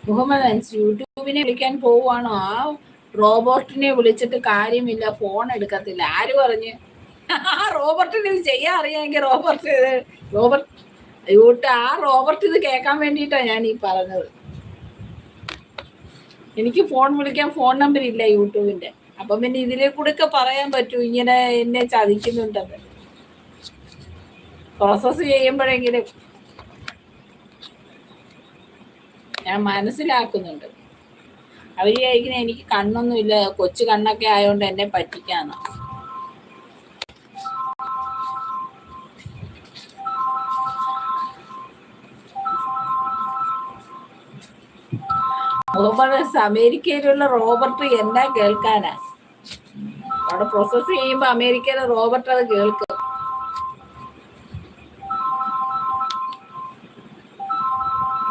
മുഹമ്മദ് അൻസ് യൂട്യൂബിനെ വിളിക്കാൻ പോവുകയാണോ? ആ റോബോട്ടിനെ വിളിച്ചിട്ട് കാര്യമില്ല, ഫോൺ എടുക്കത്തില്ല. ആര് പറഞ്ഞ്? ആ റോബർട്ടിന് ഇത് ചെയ്യാൻ അറിയാമെങ്കിൽ റോബർട്ട് ആ റോബർട്ട് ഇത് കേൾക്കാൻ വേണ്ടിയിട്ടാണ് ഞാൻ ഈ പറഞ്ഞത്. എനിക്ക് ഫോൺ വിളിക്കാൻ ഫോൺ നമ്പർ ഇല്ല യൂട്യൂബിന്റെ. അപ്പം പിന്നെ ഇതിലെ കൂടെ ഒക്കെ പറയാൻ പറ്റൂ ഇങ്ങനെ എന്നെ ചതിക്കുന്നുണ്ടെന്ന്. പ്രോസസ് ചെയ്യുമ്പോഴെങ്കിലും ഞാൻ മനസ്സിലാക്കുന്നുണ്ട്. അവർ വിചാരിക്കുന്ന എനിക്ക് കണ്ണൊന്നുമില്ല, കൊച്ചു കണ്ണൊക്കെ ആയതുകൊണ്ട് എന്നെ പറ്റിക്കാന്ന്. അമേരിക്കയിലുള്ള റോബർട്ട് എന്നാ കേൾക്കാനാ? അവിടെ പ്രോസസ് ചെയ്യുമ്പോൾ അമേരിക്കയിലെ റോബർട്ട് അത് കേൾക്കും.